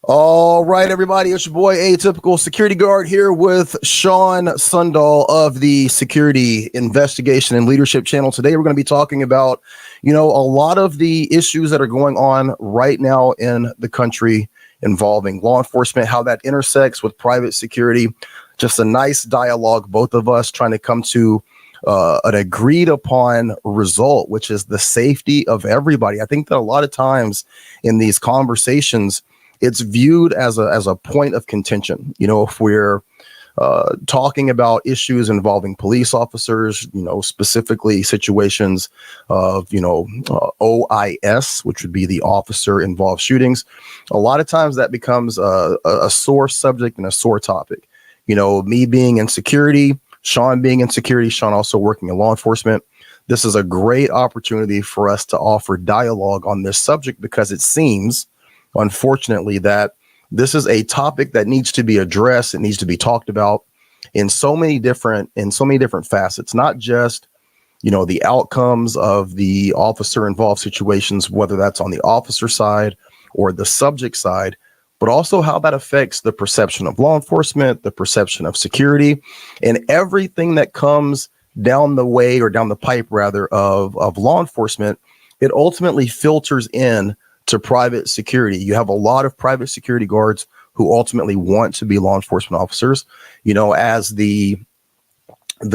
All right, everybody, it's your boy Atypical Security Guard here with Sean Sundahl of the Security Investigation and Leadership Channel. Today, we're going to be talking about, a lot of the issues that are going on right now in the country involving law enforcement, how that intersects with private security. Just a nice dialogue, both of us trying to come to an agreed upon result, which is the safety of everybody. I think that a lot of times in these conversations, it's viewed as a point of contention. If we're talking about issues involving police officers, specifically situations of, OIS, which would be the officer involved shootings, a lot of times that becomes a sore subject and a sore topic. Me being in security, Sean being in security, Sean also working in law enforcement. This is a great opportunity for us to offer dialogue on this subject because it seems, unfortunately, that this is a topic that needs to be addressed. It needs to be talked about in so many different facets, not just, the outcomes of the officer involved situations, whether that's on the officer side or the subject side, but also how that affects the perception of law enforcement, the perception of security, and everything that comes down the way or down the pipe rather of law enforcement. It ultimately filters in to private security. You have a lot of private security guards who ultimately want to be law enforcement officers. As the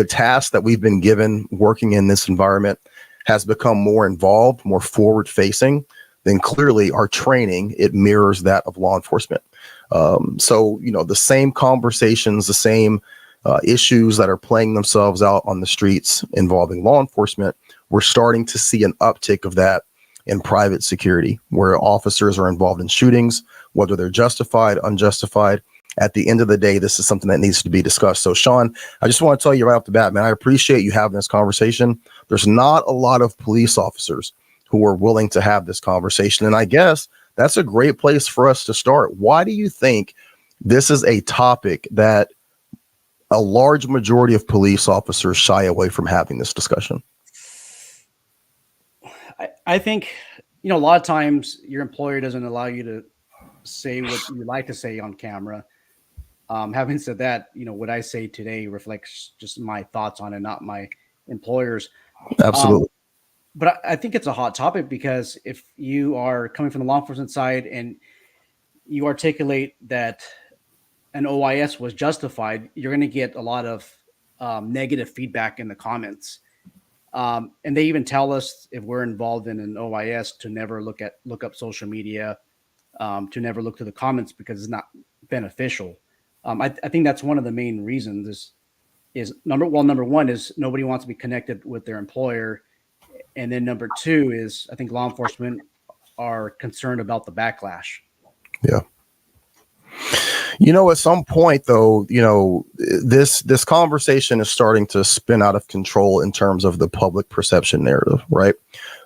task that we've been given working in this environment has become more involved, more forward facing, then clearly our training, it mirrors that of law enforcement. So the same conversations, the same issues that are playing themselves out on the streets involving law enforcement, we're starting to see an uptick of that in private security, where officers are involved in shootings, whether they're justified, unjustified. At the end of the day, this is something that needs to be discussed. So, Sean, I just want to tell you right off the bat, man, I appreciate you having this conversation. There's not a lot of police officers who are willing to have this conversation. And I guess that's a great place for us to start. Why do you think this is a topic that a large majority of police officers shy away from having this discussion? I think, a lot of times your employer doesn't allow you to say what you like to say on camera. Having said that, what I say today reflects just my thoughts on it, not my employer's. Absolutely. But I think it's a hot topic because if you are coming from the law enforcement side and you articulate that an OIS was justified, you're going to get a lot of negative feedback in the comments. And they even tell us if we're involved in an OIS to never look up social media, to never look to the comments because it's not beneficial. I think that's one of the main reasons is number one is nobody wants to be connected with their employer. And then number two is I think law enforcement are concerned about the backlash. Yeah. At some point, though, this conversation is starting to spin out of control in terms of the public perception narrative, right?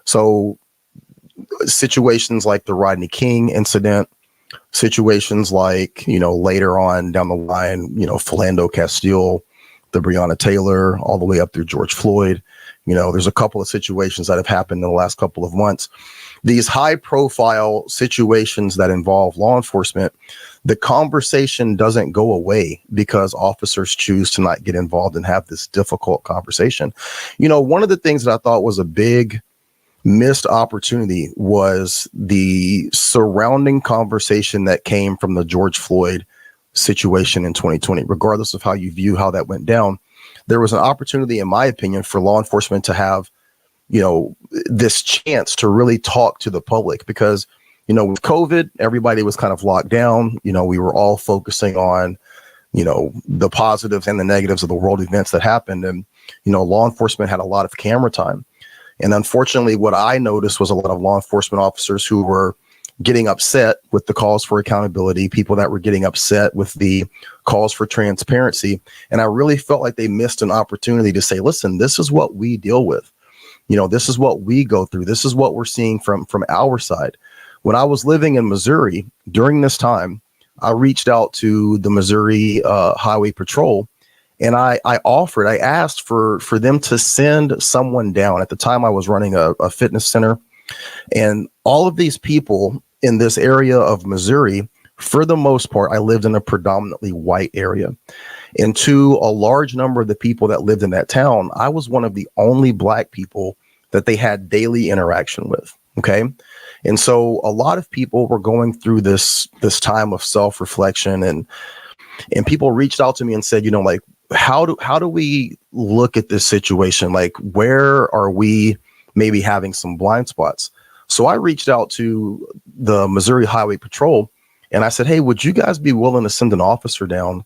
So situations like the Rodney King incident, situations like, later on down the line, Philando Castile, the Breonna Taylor, all the way up through George Floyd. There's a couple of situations that have happened in the last couple of months. These high profile situations that involve law enforcement, the conversation doesn't go away because officers choose to not get involved and have this difficult conversation. One of the things that I thought was a big missed opportunity was the surrounding conversation that came from the George Floyd situation in 2020, regardless of how you view how that went down. There was an opportunity, in my opinion, for law enforcement to have, this chance to really talk to the public because, with COVID, everybody was kind of locked down. We were all focusing on, the positives and the negatives of the world events that happened. And, law enforcement had a lot of camera time. And unfortunately, what I noticed was a lot of law enforcement officers who were getting upset with the calls for accountability, people that were getting upset with the calls for transparency. And I really felt like they missed an opportunity to say, listen, this is what we deal with. This is what we go through. This is what we're seeing from our side. When I was living in Missouri during this time, I reached out to the Missouri Highway Patrol and I asked for them to send someone down. At the time I was running a fitness center, and all of these people in this area of Missouri For the most part, I lived in a predominantly white area. And to a large number of the people that lived in that town, I was one of the only black people that they had daily interaction with. Okay. And so a lot of people were going through this time of self-reflection, and people reached out to me and said, like, how do we look at this situation? Like, where are we maybe having some blind spots? So I reached out to the Missouri Highway Patrol and I said, hey, would you guys be willing to send an officer down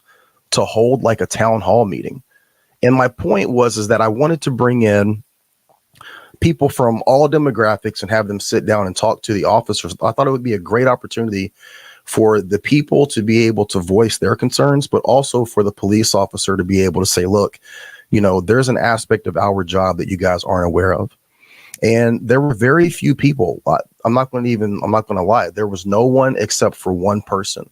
to hold like a town hall meeting? And my point is that I wanted to bring in people from all demographics and have them sit down and talk to the officers. I thought it would be a great opportunity for the people to be able to voice their concerns, but also for the police officer to be able to say, look, there's an aspect of our job that you guys aren't aware of. And there were very few people. I'm not going to lie. There was no one except for one person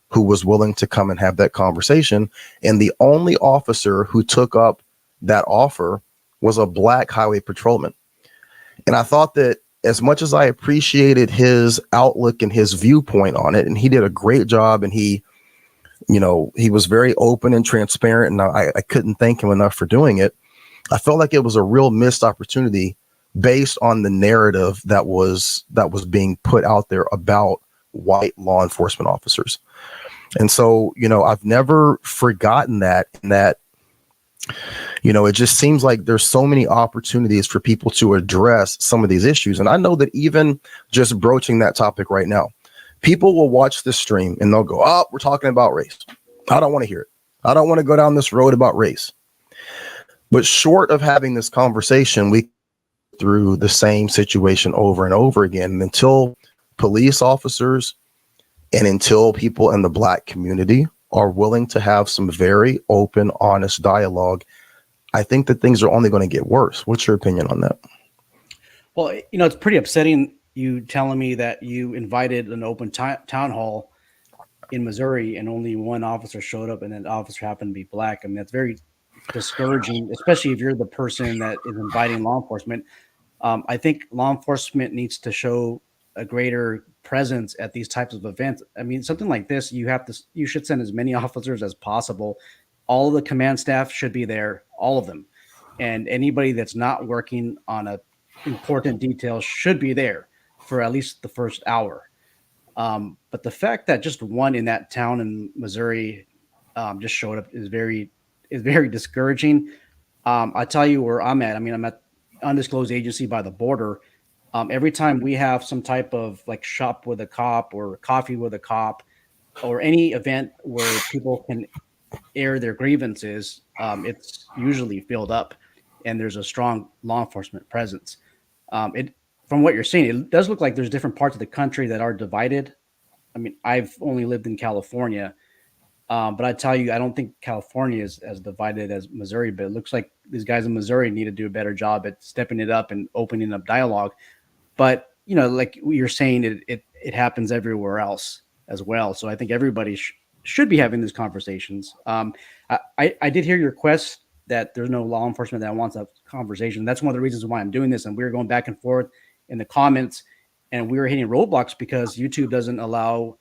who was willing to come and have that conversation. And the only officer who took up that offer was a black highway patrolman. And I thought that as much as I appreciated his outlook and his viewpoint on it, and he did a great job, and he was very open and transparent, and I couldn't thank him enough for doing it. I felt like it was a real missed opportunity based on the narrative that was being put out there about white law enforcement officers. And so, I've never forgotten that, it just seems like there's so many opportunities for people to address some of these issues. And I know that even just broaching that topic right now, people will watch this stream and they'll go, oh, we're talking about race. I don't want to hear it. I don't want to go down this road about race. But short of having this conversation, we through the same situation over and over again. And until police officers and until people in the black community are willing to have some very open, honest dialogue, I think that things are only going to get worse. What's your opinion on that? Well, it's pretty upsetting you telling me that you invited an open town hall in Missouri and only one officer showed up, and that officer happened to be black. I mean, that's very discouraging, especially if you're the person that is inviting law enforcement. I think law enforcement needs to show a greater presence at these types of events. I mean, something like this, you should send as many officers as possible. All of the command staff should be there, all of them. And anybody that's not working on a important detail should be there for at least the first hour. But the fact that just one in that town in Missouri just showed up is very discouraging. I tell you where I'm at. I mean, I'm at undisclosed agency by the border. Every time we have some type of like shop with a cop or coffee with a cop or any event where people can air their grievances, it's usually filled up and there's a strong law enforcement presence. From what you're saying, it does look like there's different parts of the country that are divided. I mean, I've only lived in California, but I tell you, I don't think California is as divided as Missouri, but it looks like these guys in Missouri need to do a better job at stepping it up and opening up dialogue. But, like you're saying, it happens everywhere else as well. So I think everybody should be having these conversations. I did hear your request that there's no law enforcement that wants a conversation. That's one of the reasons why I'm doing this. And we were going back and forth in the comments, and we were hitting roadblocks because YouTube doesn't allow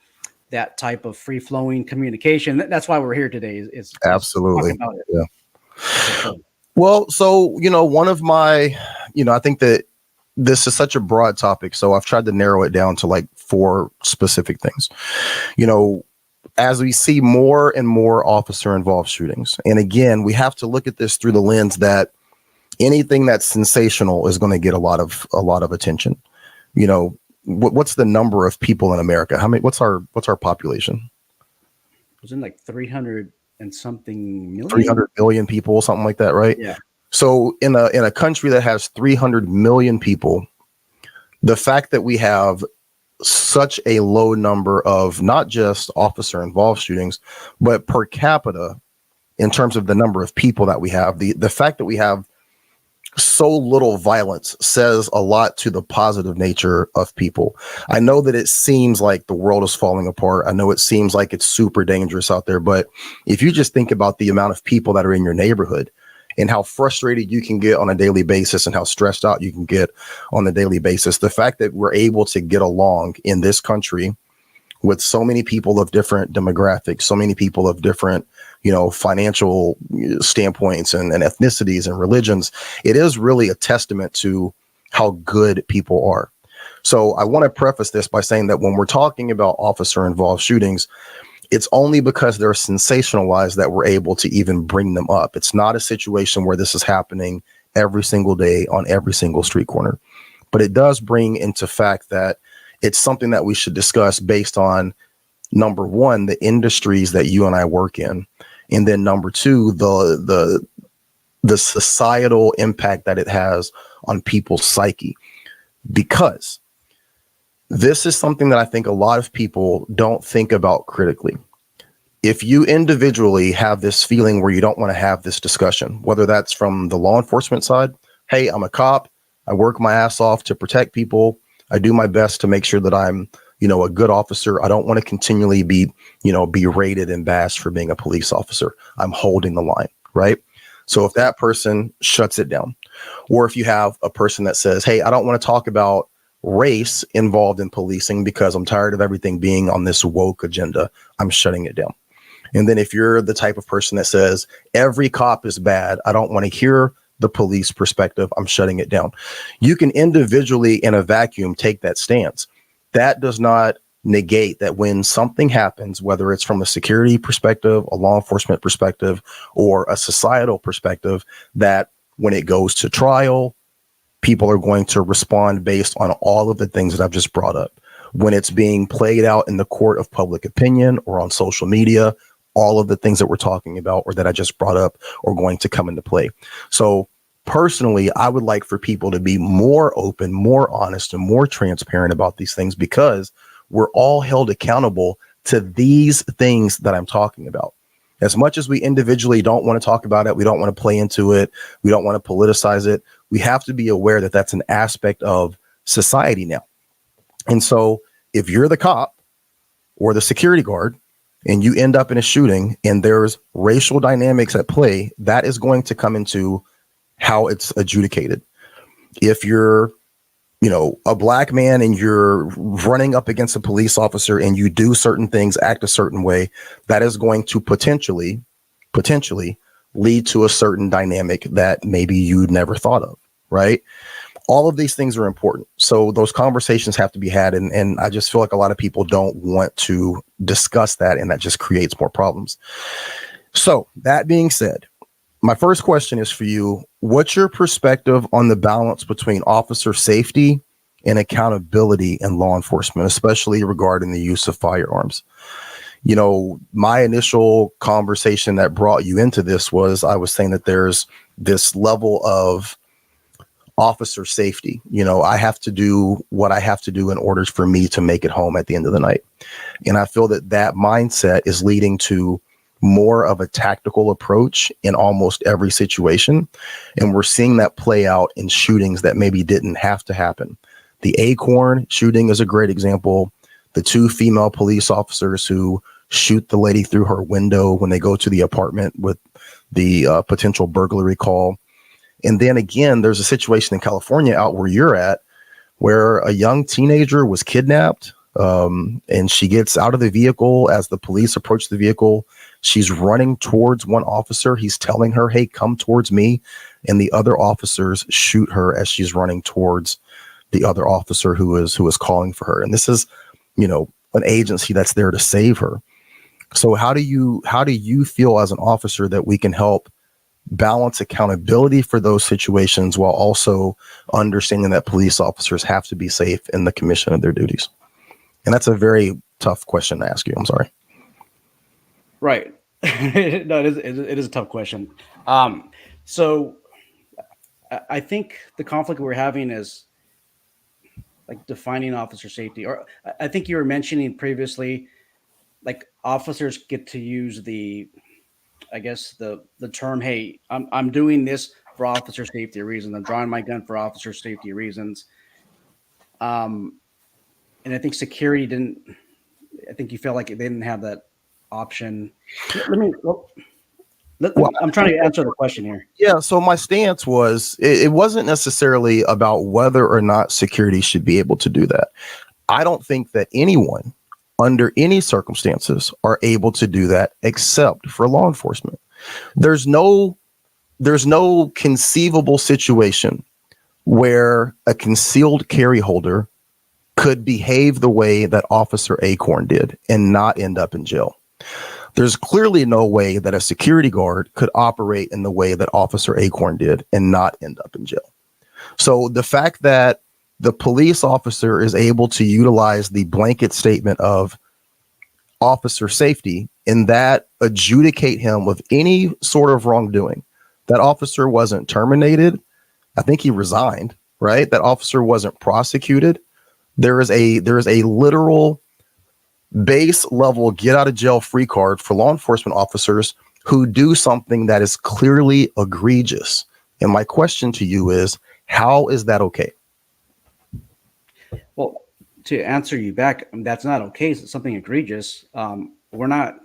that type of free-flowing communication. That's why we're here today. Is absolutely. Yeah. Well, so, one of my, I think that this is such a broad topic, so I've tried to narrow it down to like 4 specific things. As we see more and more officer-involved shootings, and again, we have to look at this through the lens that anything that's sensational is going to get a lot of attention. What's the number of people in America? What's our population? Was it like 300 and something million? 300 million people, something like that, right? Yeah. So in a country that has 300 million people, the fact that we have such a low number of not just officer involved shootings, but per capita in terms of the number of people that we have, the fact that we have so little violence says a lot to the positive nature of people. I know that it seems like the world is falling apart. I know it seems like it's super dangerous out there, but if you just think about the amount of people that are in your neighborhood and how frustrated you can get on a daily basis and how stressed out you can get on a daily basis, the fact that we're able to get along in this country with so many people of different demographics, so many people of different, financial standpoints and ethnicities and religions, it is really a testament to how good people are. So I want to preface this by saying that when we're talking about officer involved shootings, it's only because they're sensationalized that we're able to even bring them up. It's not a situation where this is happening every single day on every single street corner. But it does bring into fact that it's something that we should discuss based on, number one, the industries that you and I work in. And then number two, the societal impact that it has on people's psyche. Because this is something that I think a lot of people don't think about critically. If you individually have this feeling where you don't want to have this discussion, whether that's from the law enforcement side, hey, I'm a cop, I work my ass off to protect people, I do my best to make sure that I'm, a good officer. I don't want to continually be rated and bashed for being a police officer. I'm holding the line, right? So if that person shuts it down, or if you have a person that says, hey, I don't want to talk about race involved in policing because I'm tired of everything being on this woke agenda, I'm shutting it down. And then if you're the type of person that says every cop is bad, I don't want to hear the police perspective, I'm shutting it down. You can individually in a vacuum take that stance. That does not negate that when something happens, whether it's from a security perspective, a law enforcement perspective, or a societal perspective, that when it goes to trial, people are going to respond based on all of the things that I've just brought up. When it's being played out in the court of public opinion or on social media, all of the things that we're talking about or that I just brought up are going to come into play. So personally, I would like for people to be more open, more honest, and more transparent about these things, because we're all held accountable to these things that I'm talking about. As much as we individually don't want to talk about it, we don't want to play into it, we don't want to politicize it, we have to be aware that that's an aspect of society now. And so if you're the cop or the security guard and you end up in a shooting and there's racial dynamics at play, that is going to come into how it's adjudicated. If you're, a black man and you're running up against a police officer and you do certain things, act a certain way, that is going to potentially lead to a certain dynamic that maybe you never thought of, right? All of these things are important. So those conversations have to be had. And I just feel like a lot of people don't want to discuss that, and that just creates more problems. So that being said, my first question is for you. What's your perspective on the balance between officer safety and accountability in law enforcement, especially regarding the use of firearms? My initial conversation that brought you into this was I was saying that there's this level of officer safety. I have to do what I have to do in order for me to make it home at the end of the night. And I feel that that mindset is leading to more of a tactical approach in almost every situation. And we're seeing that play out in shootings that maybe didn't have to happen. The Acorn shooting is a great example. The two female police officers who shoot the lady through her window when they go to the apartment with the potential burglary call. And then again, there's a situation in California out where you're at where a young teenager was kidnapped. And she gets out of the vehicle. As the police approach the vehicle, she's running towards one officer. He's telling her, hey, come towards me. And the other officers shoot her as she's running towards the other officer who is calling for her. And this is, an agency that's there to save her. So how do you feel as an officer that we can help balance accountability for those situations while also understanding that police officers have to be safe in the commission of their duties? And that's a very tough question to ask you. I'm sorry. Right. No, it is a tough question. So I think the conflict we're having is like defining officer safety, or I think you were mentioning previously, like officers get to use the term, hey, I'm doing this for officer safety reasons. I'm drawing my gun for officer safety reasons. And I think security didn't. I think you felt like they didn't have that option. I'm trying to answer the question here. Yeah. So my stance was it wasn't necessarily about whether or not security should be able to do that. I don't think that anyone under any circumstances are able to do that except for law enforcement. There's no conceivable situation where a concealed carry holder could behave the way that Officer Acorn did and not end up in jail. There's clearly no way that a security guard could operate in the way that Officer Acorn did and not end up in jail. So the fact that the police officer is able to utilize the blanket statement of officer safety and that adjudicate him with any sort of wrongdoing, that officer wasn't terminated. I think he resigned, right? That officer wasn't prosecuted. There is a literal base level get out of jail free card for law enforcement officers who do something that is clearly egregious. And my question to you is, how is that okay? Well, to answer you back, that's not okay. It's something egregious. I'm not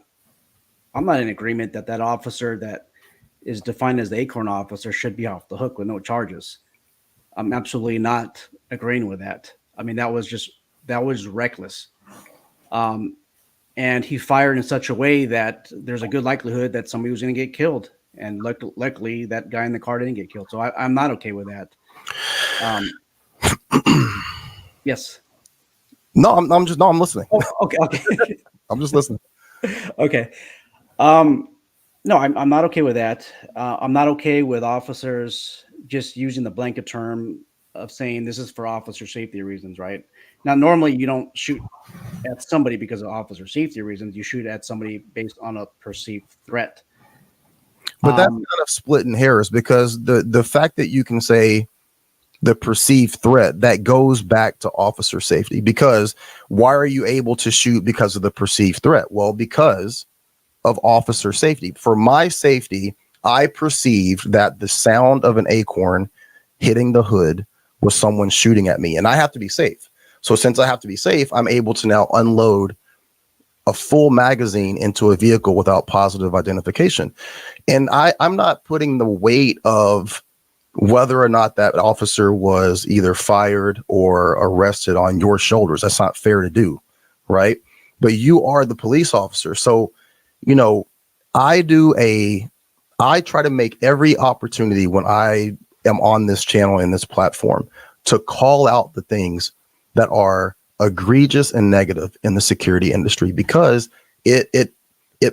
in agreement that officer that is defined as the Acorn officer should be off the hook with no charges. I'm absolutely not agreeing with that. I mean, that was reckless. And he fired in such a way that there's a good likelihood that somebody was going to get killed. And luckily, that guy in the car didn't get killed. So I'm not okay with that. Yes. No, I'm listening. Oh, okay. I'm just listening. Okay. No, I'm not okay with that. I'm not okay with officers just using the blanket term of saying this is for officer safety reasons, right? Now, normally you don't shoot at somebody because of officer safety reasons. You shoot at somebody based on a perceived threat. But that's kind of splitting hairs, because the fact that you can say the perceived threat, that goes back to officer safety. Because why are you able to shoot because of the perceived threat? Well, because of officer safety. For my safety, I perceived that the sound of an acorn hitting the hood was someone shooting at me, and I have to be safe. So since I have to be safe, I'm able to now unload a full magazine into a vehicle without positive identification. And I'm not putting the weight of whether or not that officer was either fired or arrested on your shoulders. That's not fair to do, right? But you are the police officer. So, I try to make every opportunity when I am on this channel and this platform to call out the things that are egregious and negative in the security industry, because it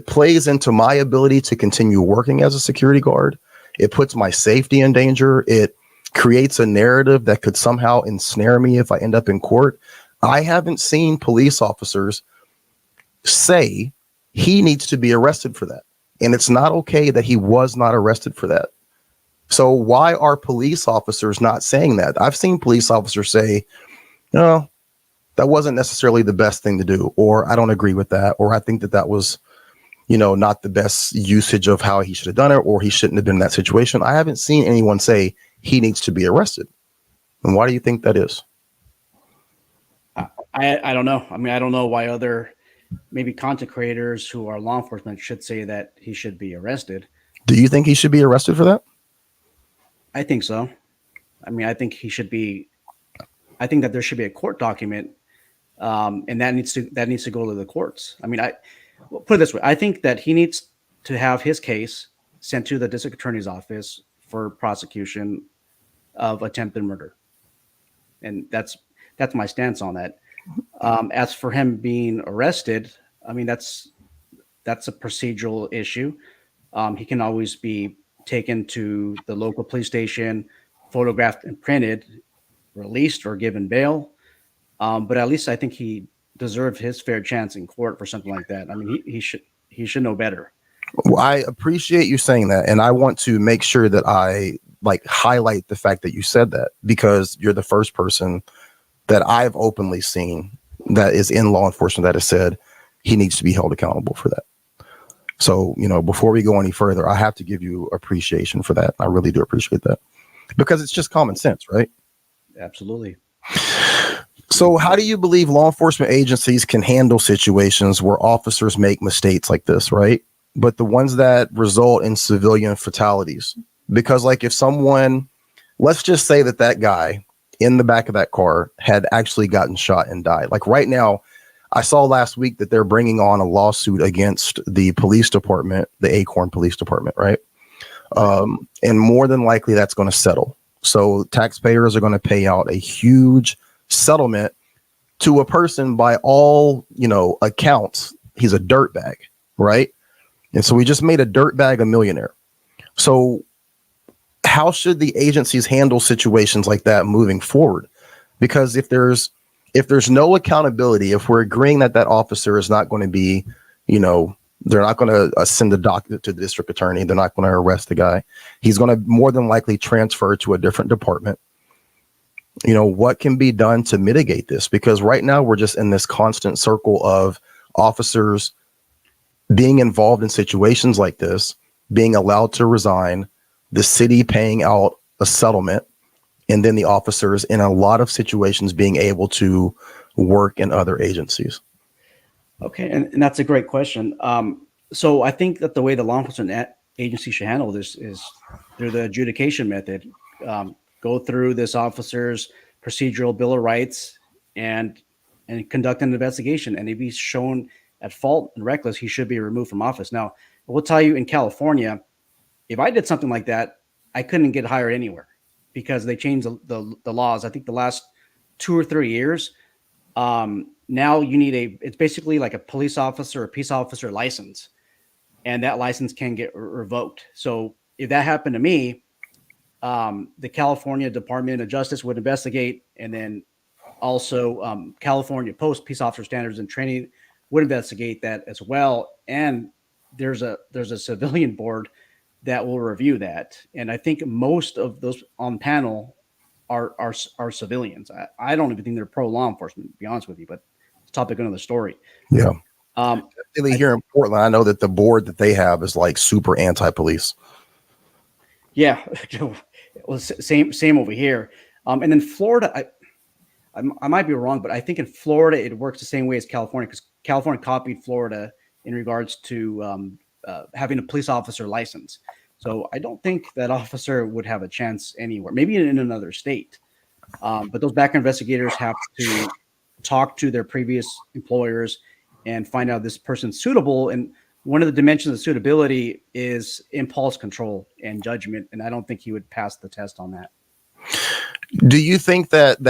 plays into my ability to continue working as a security guard. It puts my safety in danger. It creates a narrative that could somehow ensnare me if I end up in court. I haven't seen police officers say he needs to be arrested for that. And it's not okay that he was not arrested for that. So why are police officers not saying that? I've seen police officers say, no, that wasn't necessarily the best thing to do, or I don't agree with that, or I think that was, not the best usage of how he should have done it, or he shouldn't have been in that situation. I haven't seen anyone say he needs to be arrested. And why do you think that is? I don't know. I mean, I don't know why other maybe content creators who are law enforcement should say that he should be arrested. Do you think he should be arrested for that? I think so. I mean, I think that there should be a court document, and that needs to go to the courts. I mean, put it this way: I think that he needs to have his case sent to the district attorney's office for prosecution of attempted murder, and that's my stance on that. As for him being arrested, I mean, that's a procedural issue. He can always be taken to the local police station, photographed and printed, released or given bail. But at least I think he deserved his fair chance in court for something like that. I mean, he should know better. Well, I appreciate you saying that. And I want to make sure that I highlight the fact that you said that, because you're the first person that I've openly seen that is in law enforcement that has said he needs to be held accountable for that. So, before we go any further, I have to give you appreciation for that. I really do appreciate that, because it's just common sense, right? Absolutely. So how do you believe law enforcement agencies can handle situations where officers make mistakes like this, right? But the ones that result in civilian fatalities? Because if someone, let's just say that guy in the back of that car had actually gotten shot and died. Right now, I saw last week that they're bringing on a lawsuit against the police department, the Acorn Police Department, right? And more than likely that's going to settle. So taxpayers are going to pay out a huge settlement to a person by all, accounts. He's a dirtbag, right? And so we just made a dirtbag a millionaire. So how should the agencies handle situations like that moving forward? Because if there's no accountability, if we're agreeing that officer is not going to be, they're not going to send a document to the district attorney. They're not going to arrest the guy. He's going to more than likely transfer to a different department. What can be done to mitigate this? Because right now we're just in this constant circle of officers being involved in situations like this, being allowed to resign, the city paying out a settlement, and then the officers in a lot of situations being able to work in other agencies. Okay, and that's a great question. So I think that the way the law enforcement agency should handle this is through the adjudication method. Go through this officer's procedural bill of rights and conduct an investigation. And if he's shown at fault and reckless, he should be removed from office. Now, I will tell you, in California, if I did something like that, I couldn't get hired anywhere because they changed the laws. I think the last 2 or 3 years. Now you need it's basically like a police officer or peace officer license, and that license can get revoked. So if that happened to me, the California Department of Justice would investigate, and then also California Post Peace Officer Standards and Training would investigate that as well. And there's a civilian board that will review that. And I think most of those on panel are civilians. I don't even think they're pro law enforcement, to be honest with you, but it's a topic of another story. Yeah. Here in Portland, I know that the board that they have is like super anti-police. Yeah. Well, same over here. And then Florida, I might be wrong, but I think in Florida it works the same way as California, because California copied Florida in regards to having a police officer license. So I don't think that officer would have a chance anywhere, maybe in another state. But those background investigators have to talk to their previous employers and find out this person's suitable. And one of the dimensions of suitability is impulse control and judgment. And I don't think he would pass the test on that. Do you think that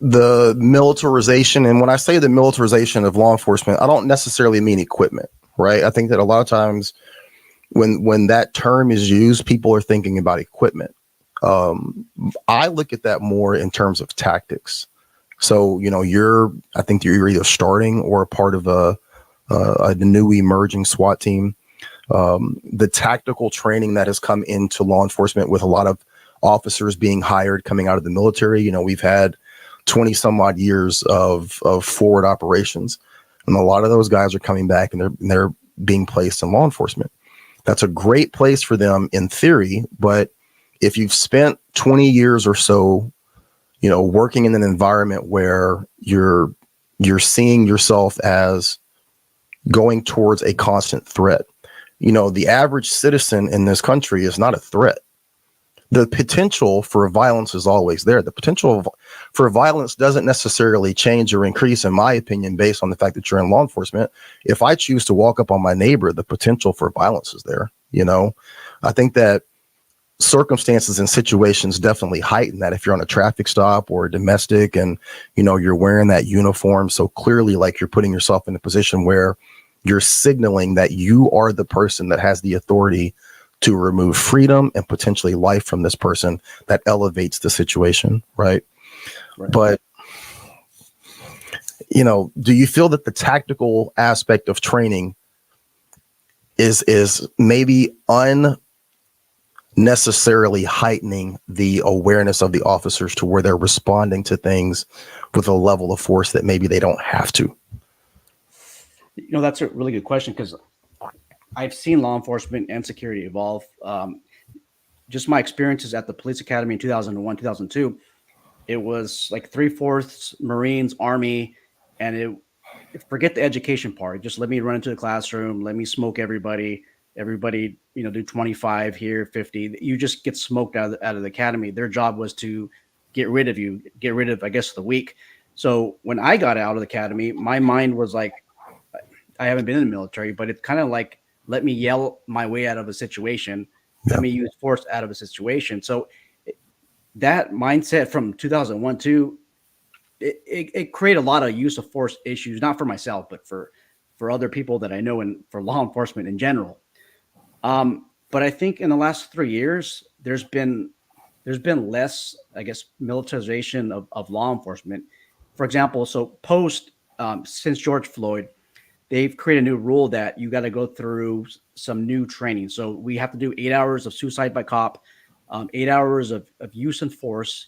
the militarization, and when I say the militarization of law enforcement, I don't necessarily mean equipment, right? I think that a lot of times when that term is used, people are thinking about equipment. I look at that more in terms of tactics. So, I think you're either starting or a part of a new emerging SWAT team. The tactical training that has come into law enforcement with a lot of officers being hired coming out of the military. We've had 20 some odd years of forward operations, and a lot of those guys are coming back and they're being placed in law enforcement. That's a great place for them in theory, but if you've spent 20 years or so, working in an environment where you're seeing yourself as going towards a constant threat, the average citizen in this country is not a threat. The potential for violence is always there. The potential for violence doesn't necessarily change or increase, in my opinion, based on the fact that you're in law enforcement. If I choose to walk up on my neighbor, the potential for violence is there. I think that circumstances and situations definitely heighten that. If you're on a traffic stop or a domestic and, you're wearing that uniform so clearly, like you're putting yourself in a position where you're signaling that you are the person that has the authority to remove freedom and potentially life from this person, that elevates the situation, right? But, do you feel that the tactical aspect of training is maybe unnecessarily heightening the awareness of the officers to where they're responding to things with a level of force that maybe they don't have to? That's a really good question, because I've seen law enforcement and security evolve. Just my experiences at the police academy in 2001, 2002, it was like 3/4 Marines, Army, and forget the education part. Just let me run into the classroom, let me smoke everybody, do 25 here, 50. You just get smoked out of the academy. Their job was to get rid of you, get rid of, I guess, the weak. So when I got out of the academy, my mind was like, I haven't been in the military, but it's kind of like, let me yell my way out of a situation. Let Yeah. me use force out of a situation. So that mindset from 2001 to it created a lot of use of force issues, not for myself, but for other people that I know and for law enforcement in general. But I think in the last 3 years, there's been less, I guess, militarization of law enforcement. For example, so post since George Floyd, they've created a new rule that you got to go through some new training. So we have to do 8 hours of suicide by cop, 8 hours of use of force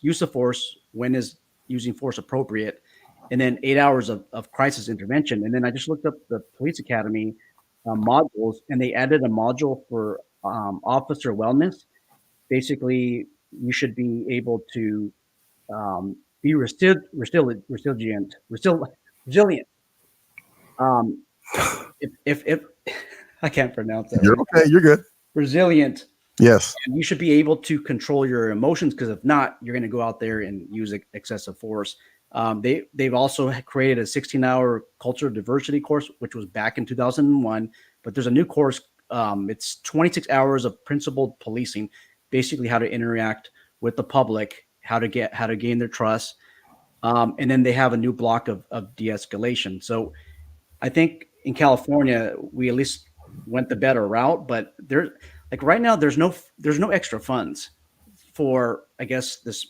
when is using force appropriate, and then 8 hours of crisis intervention. And then I just looked up the police academy modules, and they added a module for officer wellness. Basically, you should be able to be resilient. Um, if I can't pronounce that You're right now, okay. You're good. resilient, Yes. and you should be able to control your emotions, because if not, you're going to go out there and use excessive force. They've also created a 16-hour cultural diversity course, which was back in 2001, but there's a new course. It's 26 hours of principled policing, basically how to interact with the public, how to gain their trust, and then they have a new block of de-escalation. So I think in California, we at least went the better route, but there, like right now, there's no extra funds for, I guess, this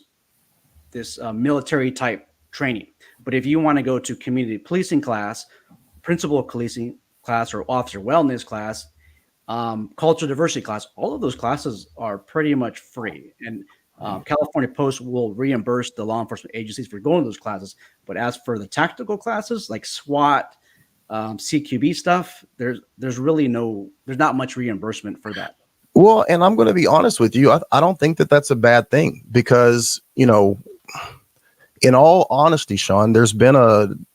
military type training. But if you want to go to community policing class, principal policing class, or officer wellness class, cultural diversity class, all of those classes are pretty much free. And California Post will reimburse the law enforcement agencies for going to those classes. But as for the tactical classes like SWAT, CQB stuff, there's not much reimbursement for that. Well, and I'm going to be honest with you. I don't think that that's a bad thing because, in all honesty, Sean, there's been an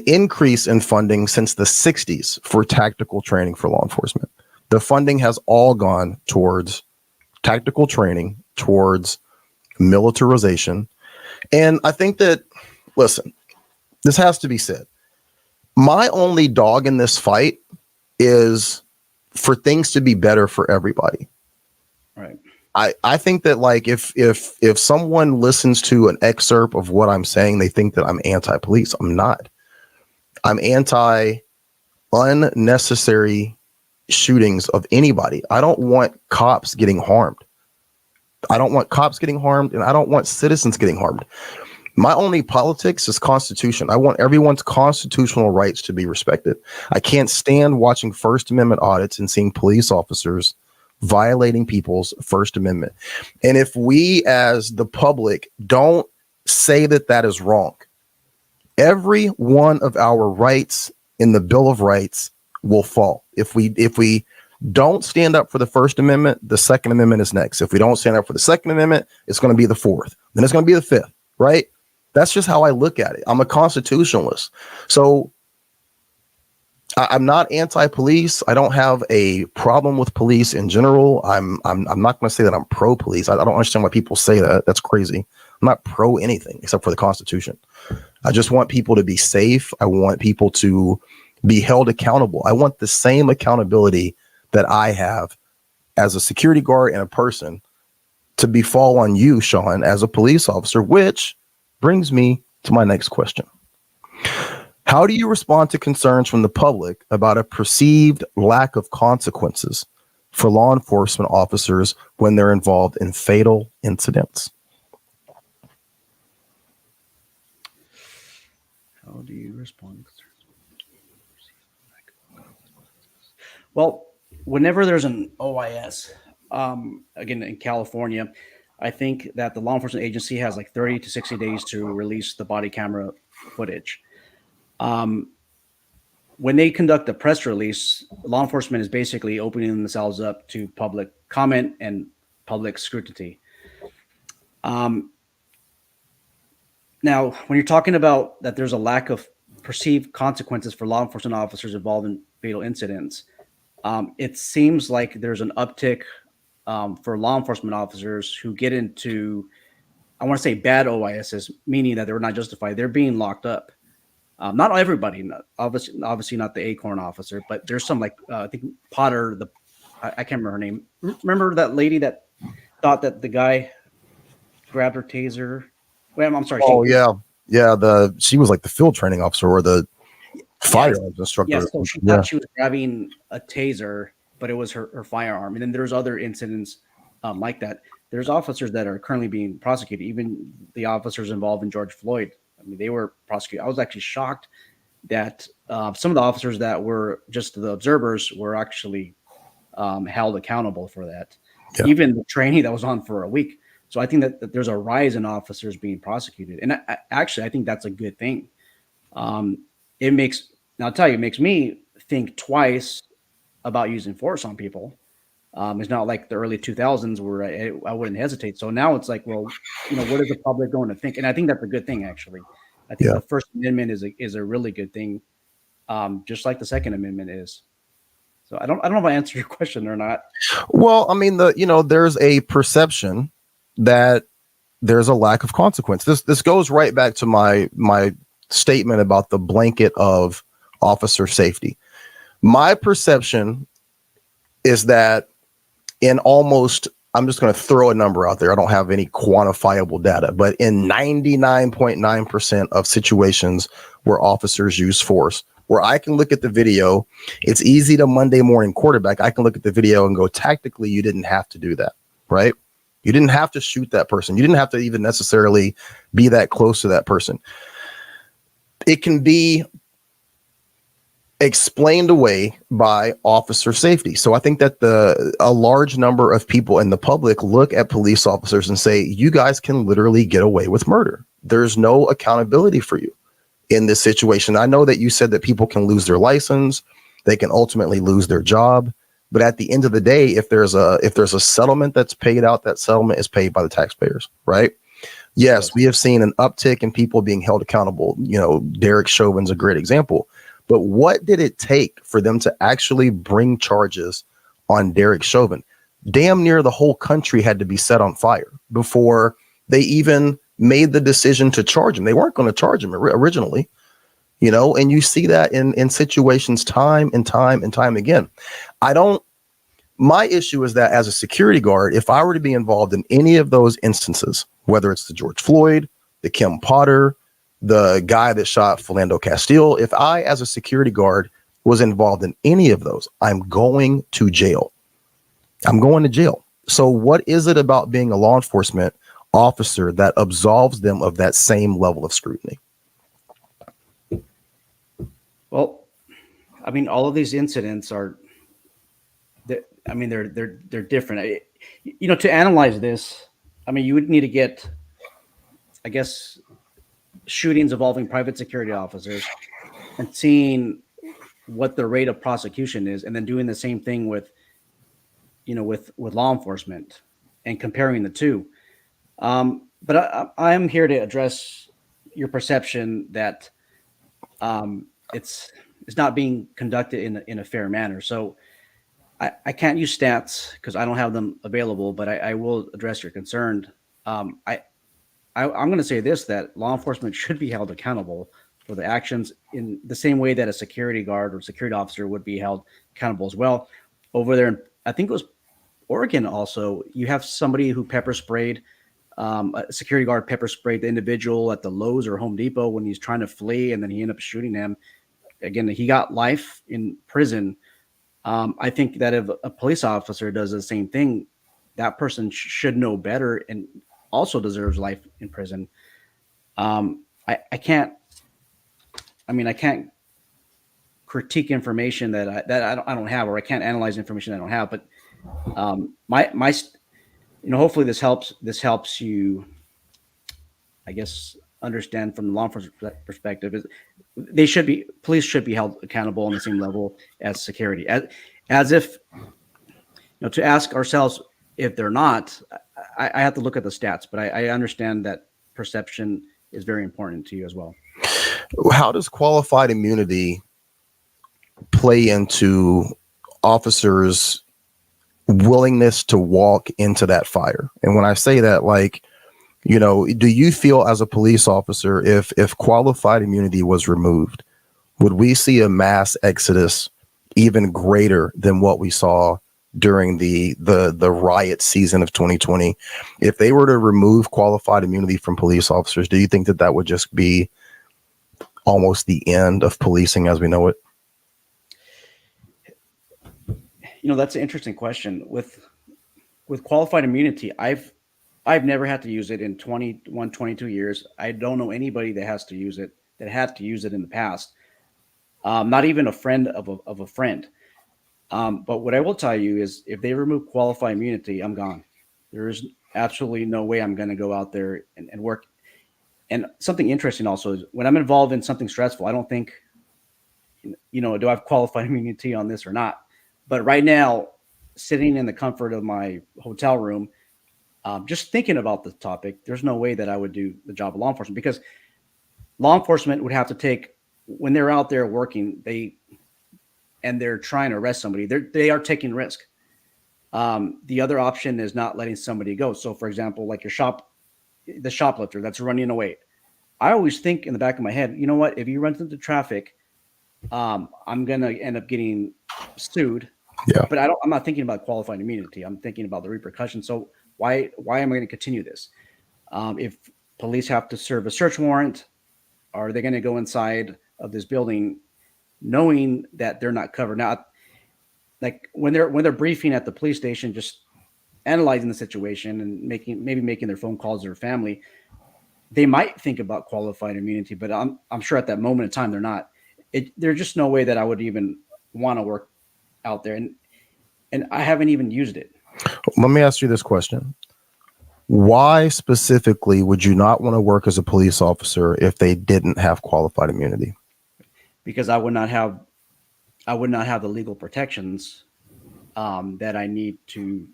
increase in funding since the 60s for tactical training for law enforcement. The funding has all gone towards tactical training, towards militarization. And I think that, listen, this has to be said. My only dog in this fight is for things to be better for everybody. Right. I think that, like, if someone listens to an excerpt of what I'm saying, they think that I'm anti-police. I'm not. I'm anti unnecessary shootings of anybody. I don't want cops getting harmed. I don't want cops getting harmed, and I don't want citizens getting harmed. My only politics is constitution. I want everyone's constitutional rights to be respected. I can't stand watching First Amendment audits and seeing police officers violating people's First Amendment. And if we as the public don't say that that is wrong, every one of our rights in the Bill of Rights will fall. If we don't stand up for the First Amendment, the Second Amendment is next. If we don't stand up for the Second Amendment, it's going to be the fourth. Then it's going to be the fifth, right? That's just how I look at it. I'm a constitutionalist. So I'm not anti-police. I don't have a problem with police in general. I'm not going to say that I'm pro-police. I don't understand why people say that. That's crazy. I'm not pro anything except for the Constitution. I just want people to be safe. I want people to be held accountable. I want the same accountability that I have as a security guard and a person to befall on you, Sean, as a police officer, which brings me to my next question. How do you respond to concerns from the public about a perceived lack of consequences for law enforcement officers when they're involved in fatal incidents? How do you respond? Well, whenever there's an OIS, again in California, I think that the law enforcement agency has like 30 to 60 days to release the body camera footage. When they conduct a press release, law enforcement is basically opening themselves up to public comment and public scrutiny. Now, when you're talking about that there's a lack of perceived consequences for law enforcement officers involved in fatal incidents, it seems like there's an uptick for law enforcement officers who get into, I want to say bad OISs, meaning that they were not justified. They're being locked up. Not everybody, obviously not the acorn officer, but there's some like I think Potter. I can't remember her name. Remember that lady that thought that the guy grabbed her taser? Well, I'm sorry. Oh yeah, yeah. She was like the field training officer or the firearms instructor. Yes, so she thought she was grabbing a taser, but it was her firearm. And then there's other incidents like that. There's officers that are currently being prosecuted, even the officers involved in George Floyd. I mean, they were prosecuted. I was actually shocked that some of the officers that were just the observers were actually held accountable for that. Yeah. Even the training that was on for a week. So I think that there's a rise in officers being prosecuted. And I think that's a good thing. It makes me think twice about using force on people. It's not like the early 2000s where I wouldn't hesitate. So now it's like, well, what is the public going to think? And I think that's a good thing, actually. I think the First Amendment is a really good thing, just like the Second Amendment is. So I don't know if I answered your question or not. Well, I mean, there's a perception that there's a lack of consequence. This goes right back to my statement about the blanket of officer safety. My perception is that in almost, I'm just going to throw a number out there. I don't have any quantifiable data, but in 99.9% of situations where officers use force, where I can look at the video, it's easy to Monday morning quarterback. I can look at the video and go, tactically, you didn't have to do that, right? You didn't have to shoot that person. You didn't have to even necessarily be that close to that person. It can be explained away by officer safety. So I think that a large number of people in the public look at police officers and say, you guys can literally get away with murder. There's no accountability for you in this situation. I know that you said that people can lose their license, they can ultimately lose their job. But at the end of the day, if there's a settlement that's paid out, that settlement is paid by the taxpayers, right? Yes, we have seen an uptick in people being held accountable. Derek Chauvin's a great example. But what did it take for them to actually bring charges on Derek Chauvin? Damn near the whole country had to be set on fire before they even made the decision to charge him. They weren't going to charge him originally, and you see that in situations time and time and time again. My issue is that as a security guard, if I were to be involved in any of those instances, whether it's the George Floyd, the Kim Potter, the guy that shot Philando Castile, if I, as a security guard, was involved in any of those, I'm going to jail. I'm going to jail. So what is it about being a law enforcement officer that absolves them of that same level of scrutiny? Well, I mean, all of these incidents are, they're different. To analyze this, I mean, you would need to get, I guess, shootings involving private security officers and seeing what the rate of prosecution is, and then doing the same thing with law enforcement and comparing the two. But I'm here to address your perception that it's not being conducted in a fair manner. So I can't use stats because I don't have them available, but I will address your concern. I'm going to say this, that law enforcement should be held accountable for the actions in the same way that a security guard or security officer would be held accountable as well. Over there, I think it was Oregon also, you have somebody who pepper sprayed, a security guard pepper sprayed the individual at the Lowe's or Home Depot when he's trying to flee, and then he ended up shooting him. Again, he got life in prison. I think that if a police officer does the same thing, that person should know better and also deserves life in prison. I can't critique information that I don't have, or I can't analyze information I don't have. But hopefully this helps you, I guess, understand from the law enforcement perspective. Police should be held accountable on the same level as security, as if, to ask ourselves if they're not. I have to look at the stats, but I understand that perception is very important to you as well. How does qualified immunity play into officers' willingness to walk into that fire? And when I say that, like, You know, do you feel as a police officer, if qualified immunity was removed, would we see a mass exodus even greater than what we saw during the riot season of 2020? If they were to remove qualified immunity from police officers, do you think that that would just be almost the end of policing as we know it? You know, that's an interesting question. With qualified immunity, I've never had to use it in 21, 22 years. I don't know anybody that has to use it, that had to use it in the past. Not even a friend of a friend. But what I will tell you is if they remove qualified immunity, I'm gone. There is absolutely no way I'm going to go out there and work. And something interesting also is when I'm involved in something stressful, I don't think, you know, do I have qualified immunity on this or not? But right now, sitting in the comfort of my hotel room, just thinking about the topic, there's no way that I would do the job of law enforcement, because law enforcement would have to take, when they're out there working, they're trying to arrest somebody, they are taking risk. The other option is not letting somebody go. So, for example, like the shoplifter that's running away. I always think in the back of my head, you know what? If you run into traffic, I'm gonna end up getting sued. Yeah. But I'm not thinking about qualified immunity. I'm thinking about the repercussions. So why am I going to continue this? If police have to serve a search warrant, are they going to go inside of this building knowing that they're not covered? Now, like when they're briefing at the police station, just analyzing the situation and making their phone calls to their family, they might think about qualified immunity, but I'm sure at that moment in time they're not. There's just no way that I would even want to work out there, and I haven't even used it. Let me ask you this question. Why specifically would you not want to work as a police officer if they didn't have qualified immunity? Because I would not have the legal protections that I need to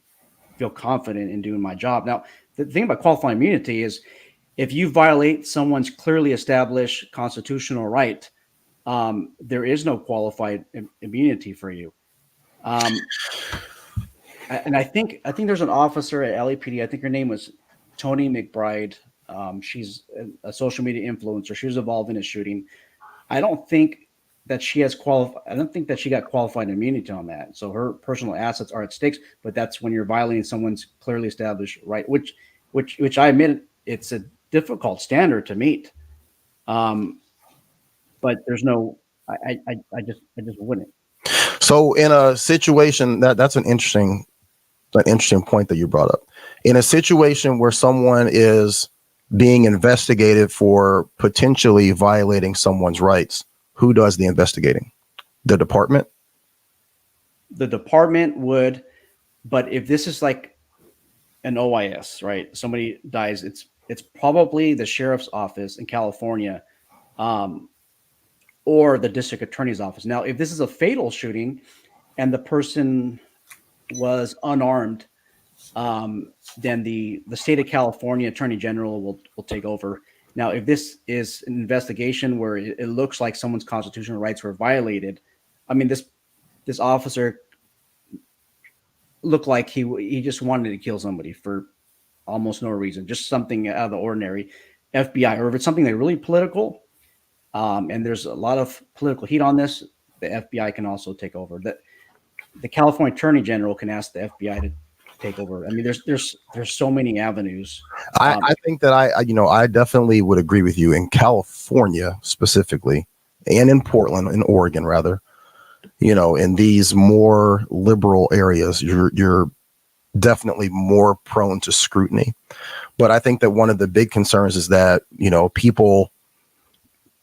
feel confident in doing my job. Now, the thing about qualified immunity is if you violate someone's clearly established constitutional right, there is no qualified immunity for you. And I think there's an officer at LAPD. I think her name was Tony McBride. She's a social media influencer. She was involved in a shooting. I don't think that she has I don't think that she got qualified immunity on that. So her personal assets are at stakes. But that's when you're violating someone's clearly established right, which I admit it's a difficult standard to meet. But there's no. I just wouldn't. So in a situation that's an interesting point that you brought up. In a situation where someone is being investigated for potentially violating someone's rights, who does the investigating? The department? The department would, but if this is like an OIS, right? Somebody dies, it's probably the sheriff's office in California, or the district attorney's office. Now, if this is a fatal shooting and the person was unarmed, then the state of California Attorney General will take over. Now, if this is an investigation where it looks like someone's constitutional rights were violated, I mean, this officer looked like he just wanted to kill somebody for almost no reason, just something out of the ordinary. FBI, or if it's something that's really political, and there's a lot of political heat on this, the FBI can also take over. The California Attorney General can ask the FBI to take over. I mean, there's so many avenues. I think that I definitely would agree with you in California specifically, and in Portland, in Oregon rather. In these more liberal areas, you're definitely more prone to scrutiny. But I think that one of the big concerns is that people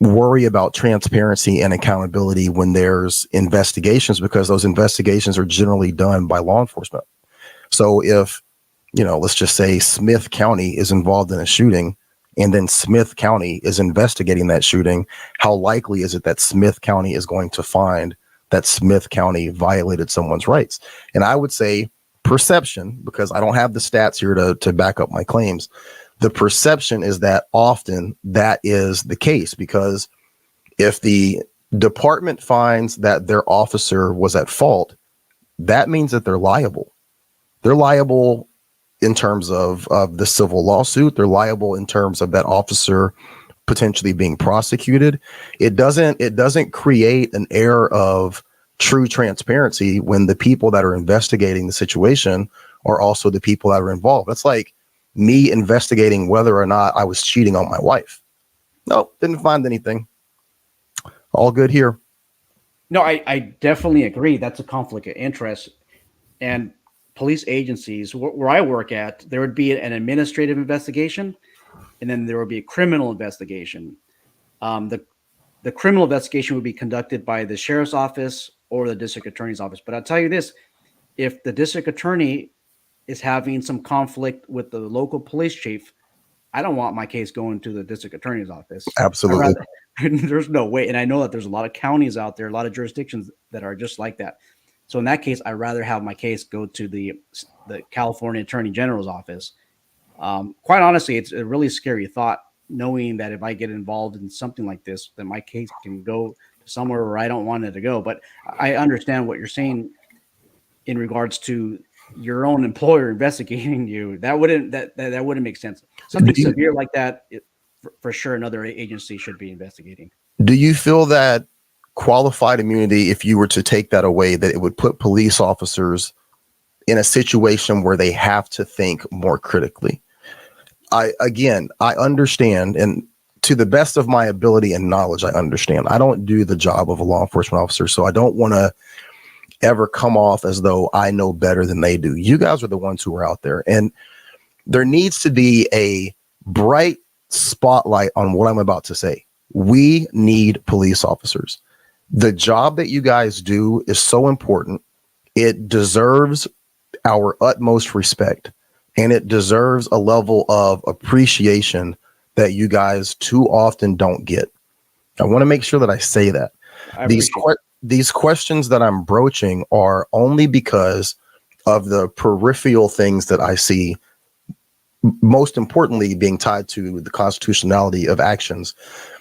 worry about transparency and accountability when there's investigations, because those investigations are generally done by law enforcement. So if, let's just say Smith County is involved in a shooting and then Smith County is investigating that shooting, how likely is it that Smith County is going to find that Smith County violated someone's rights? And I would say perception, because I don't have the stats here to back up my claims. The perception is that often that is the case, because if the department finds that their officer was at fault, that means that they're liable. They're liable in terms of the civil lawsuit. They're liable in terms of that officer potentially being prosecuted. It doesn't create an air of true transparency when the people that are investigating the situation are also the people that are involved. That's like me investigating whether or not I was cheating on my wife. Nope, didn't find anything. All good here. No, I definitely agree. That's a conflict of interest. And police agencies, where I work at, there would be an administrative investigation, and then there would be a criminal investigation. The criminal investigation would be conducted by the sheriff's office or the district attorney's office. But I'll tell you this, if the district attorney is having some conflict with the local police chief, I don't want my case going to the district attorney's office. Absolutely. There's no way. And I know that there's a lot of counties out there, a lot of jurisdictions that are just like that. So in that case, I'd rather have my case go to the California Attorney General's office. Quite honestly, it's a really scary thought, knowing that if I get involved in something like this, that my case can go somewhere where I don't want it to go. But I understand what you're saying in regards to your own employer investigating you. That wouldn't make sense. Something severe like that, for sure, another agency should be investigating. Do you feel that qualified immunity, if you were to take that away, that it would put police officers in a situation where they have to think more critically? I understand, and to the best of my ability and knowledge, I understand. I don't do the job of a law enforcement officer, so I don't want to ever come off as though I know better than they do. You guys are the ones who are out there, and there needs to be a bright spotlight on what I'm about to say. We need police officers. The job that you guys do is so important. It deserves our utmost respect, and it deserves a level of appreciation that you guys too often don't get. I want to make sure that I say that. These questions that I'm broaching are only because of the peripheral things that I see, most importantly being tied to the constitutionality of actions,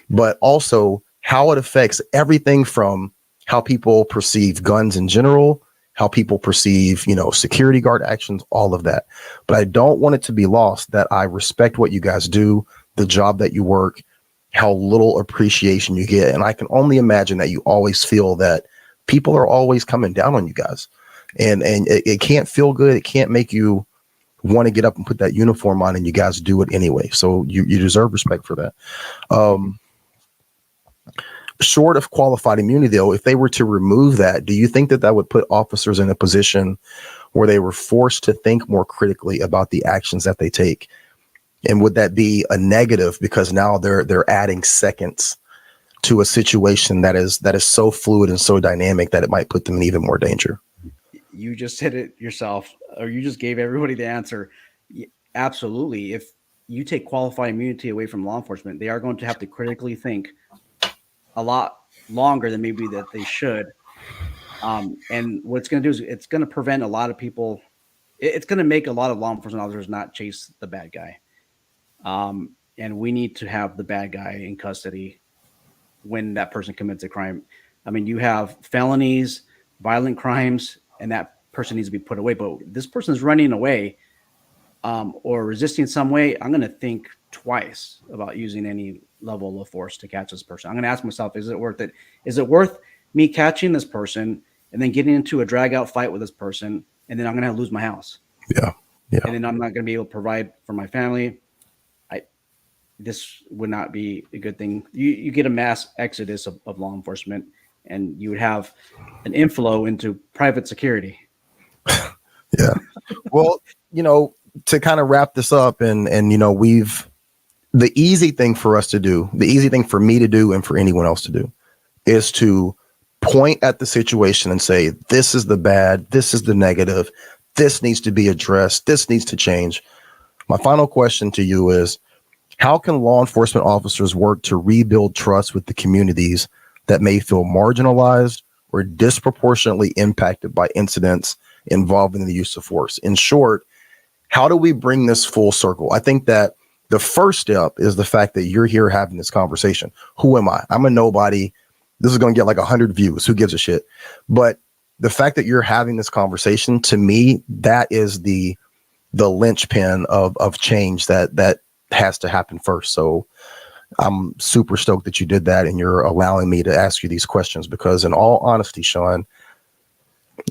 but also how it affects everything from how people perceive guns in general, how people perceive, security guard actions, all of that. But I don't want it to be lost that I respect what you guys do, the job that you work, how little appreciation you get. And I can only imagine that you always feel that people are always coming down on you guys. And it can't feel good. It can't make you want to get up and put that uniform on, and you guys do it anyway. So you deserve respect for that. Short of qualified immunity, though, if they were to remove that, do you think that that would put officers in a position where they were forced to think more critically about the actions that they take? And would that be a negative because now they're adding seconds to a situation that is so fluid and so dynamic that it might put them in even more danger? You just said it yourself, or you just gave everybody the answer. Absolutely. If you take qualified immunity away from law enforcement, they are going to have to critically think a lot longer than maybe that they should. And what it's going to do is it's going to prevent a lot of people. It's going to make a lot of law enforcement officers not chase the bad guy. And we need to have the bad guy in custody when that person commits a crime. I mean, you have felonies, violent crimes, and that person needs to be put away. But this person is running away or resisting some way. I'm going to think twice about using any level of force to catch this person. I'm going to ask myself, is it worth it? Is it worth me catching this person and then getting into a drag out fight with this person? And then I'm going to lose my house. Yeah. And then I'm not going to be able to provide for my family. This would not be a good thing. You get a mass exodus of law enforcement, and you would have an inflow into private security. Yeah. Well, to kind of wrap this up, and the easy thing for us to do, the easy thing for me to do and for anyone else to do is to point at the situation and say, this is the bad, this is the negative, this needs to be addressed, this needs to change. My final question to you is, how can law enforcement officers work to rebuild trust with the communities that may feel marginalized or disproportionately impacted by incidents involving the use of force? In short, how do we bring this full circle? I think that the first step is the fact that you're here having this conversation. Who am I? I'm a nobody. This is going to get like 100 views. Who gives a shit? But the fact that you're having this conversation, to me, that is the the linchpin of change that has to happen first. So I'm super stoked that you did that, and you're allowing me to ask you these questions, because in all honesty, Sean,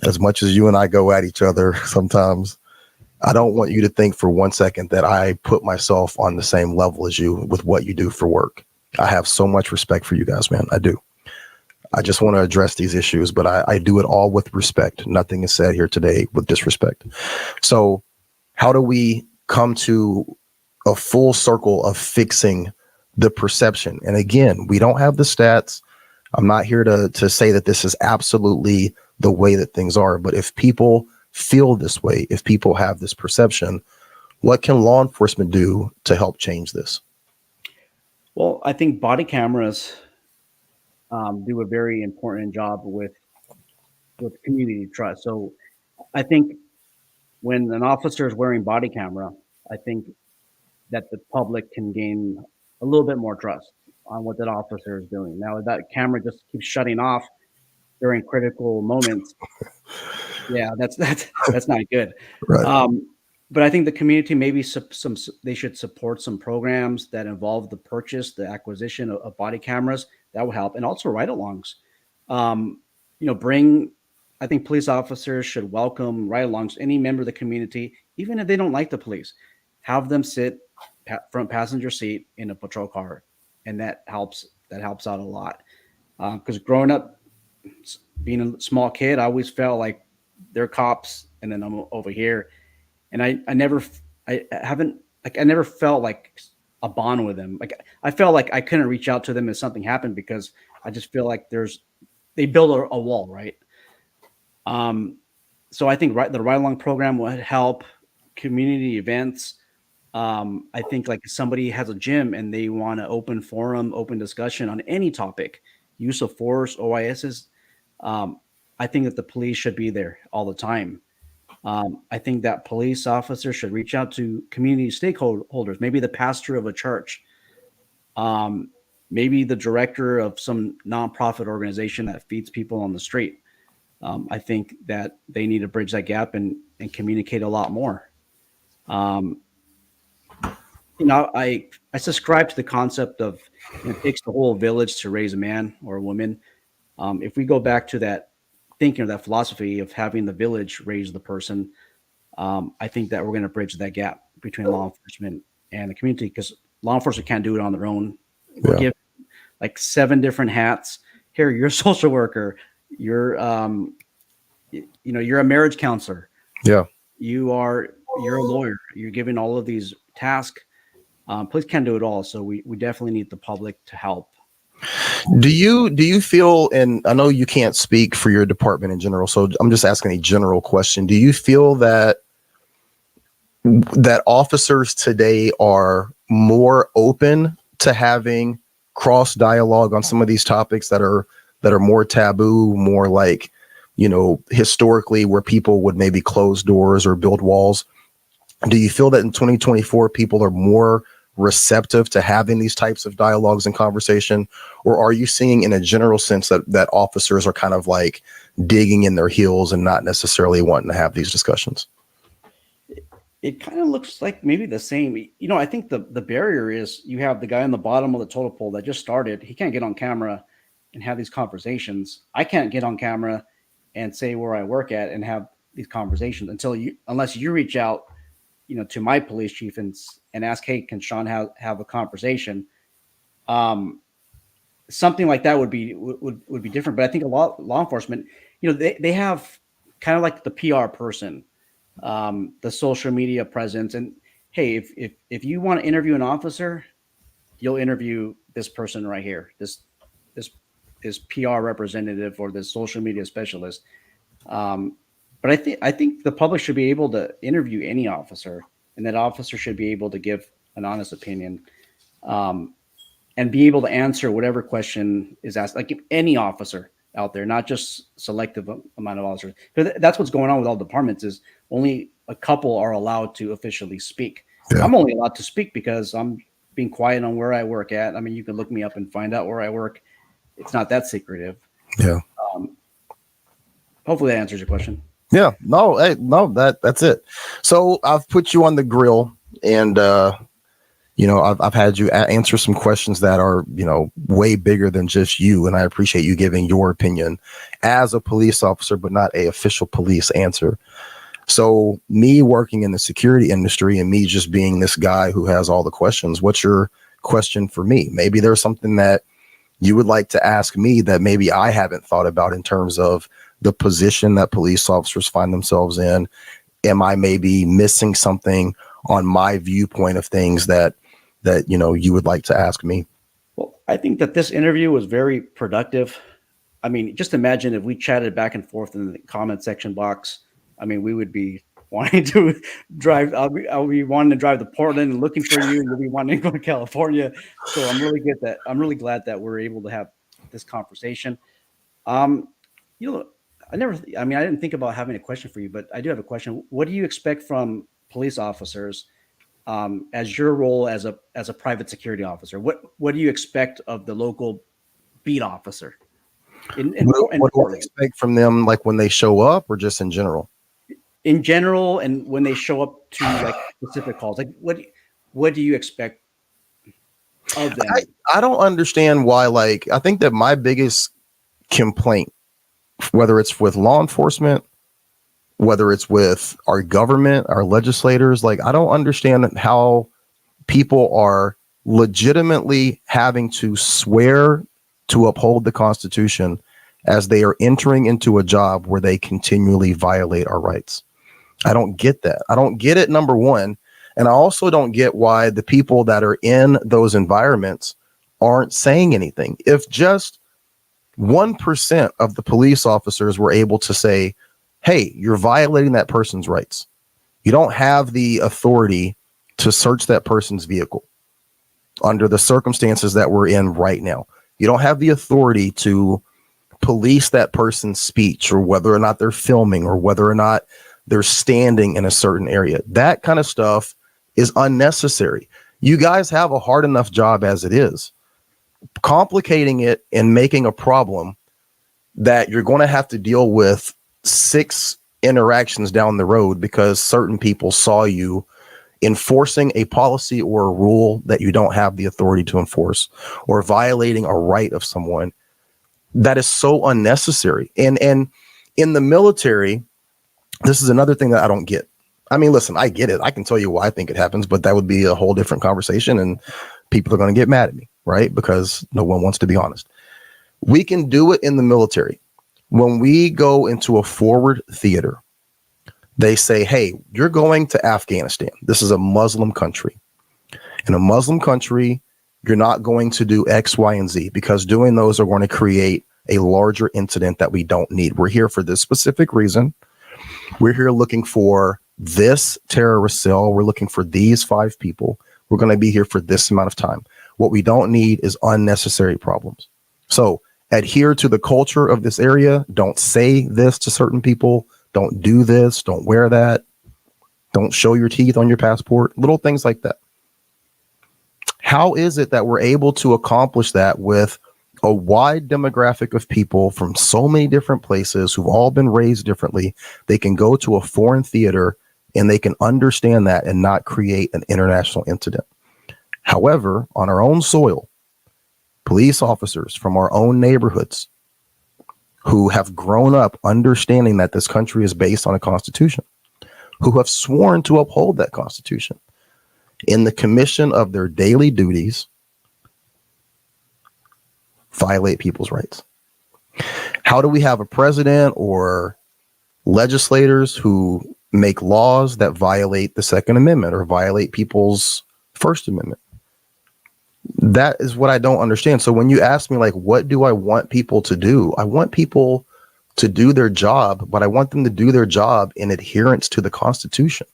as much as you and I go at each other sometimes, I don't want you to think for 1 second that I put myself on the same level as you with what you do for work. I have so much respect for you guys, man. I do. I just want to address these issues, but I do it all with respect. Nothing is said here today with disrespect. So how do we come to a full circle of fixing the perception? And again, we don't have the stats. I'm not here to say that this is absolutely the way that things are, but if people feel this way, if people have this perception, what can law enforcement do to help change this? Well, I think body cameras do a very important job with community trust. So I think when an officer is wearing body camera, I think that the public can gain a little bit more trust on what that officer is doing. Now, if that camera just keeps shutting off during critical moments, yeah, that's not good. Right. But I think the community maybe they should support some programs that involve the purchase, the acquisition of body cameras. That will help, and also ride-alongs. Um, bring. I think police officers should welcome ride-alongs. Any member of the community, even if they don't like the police, have them sit front passenger seat in a patrol car, and that helps. That helps out a lot. Because growing up, being a small kid, I always felt like they're cops, and then I'm over here, and I haven't, like, I never felt like a bond with them. Like, I felt like I couldn't reach out to them if something happened, because I just feel like they build a wall, right? Um, so I think the ride along program would help. Community events. I think, like, if somebody has a gym and they want to open forum, open discussion on any topic, use of force, OISs. Um, I think that the police should be there all the time. I think that police officers should reach out to community stakeholders, maybe the pastor of a church, um, maybe the director of some nonprofit organization that feeds people on the street. I think that they need to bridge that gap and communicate a lot more. Um, I subscribe to the concept of, it takes the whole village to raise a man or a woman. If we go back to that thinking, or that philosophy of having the village raise the person, I think that we're going to bridge that gap between law enforcement and the community, because law enforcement can't do it on their own. We're Yeah. given like 7 different hats. Here, you're a social worker. You're, you're a marriage counselor. Yeah. You're a lawyer. You're given all of these tasks. Police can't do it all, so we definitely need the public to help. Do you feel, and I know you can't speak for your department in general, so I'm just asking a general question. Do you feel that officers today are more open to having cross dialogue on some of these topics that are more taboo, more like, historically, where people would maybe close doors or build walls? Do you feel that in 2024 people are more receptive to having these types of dialogues and conversation, or are you seeing in a general sense that officers are kind of like digging in their heels and not necessarily wanting to have these discussions? It kind of looks like maybe the same. I think the barrier is, you have the guy on the bottom of the totem pole that just started. He can't get on camera and have these conversations. I can't get on camera and say where I work at and have these conversations unless you reach out, to my police chief and ask, hey, can Sean have a conversation? Something like that would be different. But I think a lot law enforcement, they have kind of like the PR person, the social media presence, and hey, if you want to interview an officer, you'll interview this person right here, this this PR representative or this social media specialist. Um, but I think the public should be able to interview any officer, and that officer should be able to give an honest opinion, um, and be able to answer whatever question is asked. Like, if any officer out there, not just selective amount of officers. Because that's what's going on with all departments, is only a couple are allowed to officially speak. Yeah. I'm only allowed to speak because I'm being quiet on where I work at. I mean, you can look me up and find out where I work. It's not that secretive. Yeah. Hopefully that answers your question. Yeah, no, hey, no, that's it. So I've put you on the grill, and I've had you answer some questions that are way bigger than just you, and I appreciate you giving your opinion as a police officer, but not a official police answer. So me working in the security industry and me just being this guy who has all the questions, what's your question for me? Maybe there's something that you would like to ask me that maybe I haven't thought about in terms of the position that police officers find themselves in. Am I maybe missing something on my viewpoint of things that you would like to ask me? Well, I think that this interview was very productive. I mean, just imagine if we chatted back and forth in the comment section box. I mean, we would be wanting to drive. I'll be wanting to drive to Portland and looking for you, and you'll be wanting to go to California. So I'm really glad that we're able to have this conversation. Um, I never. I mean, I didn't think about having a question for you, but I do have a question. What do you expect from police officers as your role as a private security officer? What do you expect of the local beat officer in What do I Portland? expect from them, like when they show up, or just in general? In general, and when they show up to like specific calls, like what do you expect of them? I don't understand why. Like, I think that my biggest complaint, whether it's with law enforcement, whether it's with our government, our legislators, like, I don't understand how people are legitimately having to swear to uphold the Constitution as they are entering into a job where they continually violate our rights. I don't get that. I don't get it, number one. And I also don't get why the people that are in those environments aren't saying anything. If just 1% of the police officers were able to say, hey, you're violating that person's rights. You don't have the authority to search that person's vehicle under the circumstances that we're in right now. You don't have the authority to police that person's speech, or whether or not they're filming, or whether or not they're standing in a certain area. That kind of stuff is unnecessary. You guys have a hard enough job as it is. Complicating it and making a problem that you're going to have to deal with 6 interactions down the road because certain people saw you enforcing a policy or a rule that you don't have the authority to enforce, or violating a right of someone, that is so unnecessary. And in the military, this is another thing that I don't get. I mean, listen, I get it. I can tell you why I think it happens, but that would be a whole different conversation, and people are going to get mad at me, right? Because no one wants to be honest. We can do it in the military. When we go into a forward theater, they say, hey, you're going to Afghanistan. This is a Muslim country. In a Muslim country, you're not going to do X, Y, and Z, because doing those are going to create a larger incident that we don't need. We're here for this specific reason. We're here looking for this terrorist cell. We're looking for these 5 people. We're going to be here for this amount of time. What we don't need is unnecessary problems. So adhere to the culture of this area. Don't say this to certain people. Don't do this. Don't wear that. Don't show your teeth on your passport. Little things like that. How is it that we're able to accomplish that with a wide demographic of people from so many different places who've all been raised differently? They can go to a foreign theater and they can understand that and not create an international incident. However, on our own soil, police officers from our own neighborhoods who have grown up understanding that this country is based on a constitution, who have sworn to uphold that constitution in the commission of their daily duties, violate people's rights. How do we have a president or legislators who make laws that violate the Second Amendment or violate people's First Amendment? That is what I don't understand. So when you ask me, like, what do I want people to do? I want people to do their job, but I want them to do their job in adherence to the Constitution.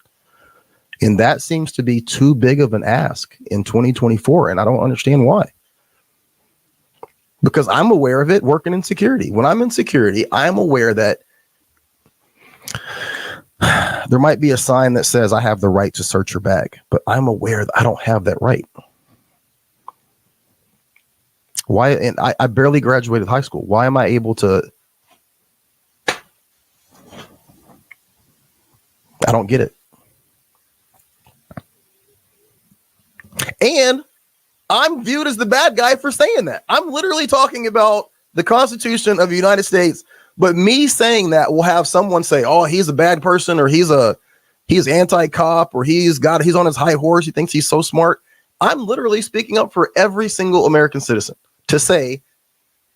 And that seems to be too big of an ask in 2024. And I don't understand why. Because I'm aware of it working in security. When I'm in security, I'm aware that there might be a sign that says I have the right to search your bag, but I'm aware that I don't have that right. Why? And I barely graduated high school. Why am I able to I don't get it. And I'm viewed as the bad guy for saying that. I'm literally talking about the Constitution of the United States, but me saying that will have someone say, "Oh, he's a bad person," or he's anti-cop, or he's on his high horse. He thinks he's so smart. I'm literally speaking up for every single American citizen to say,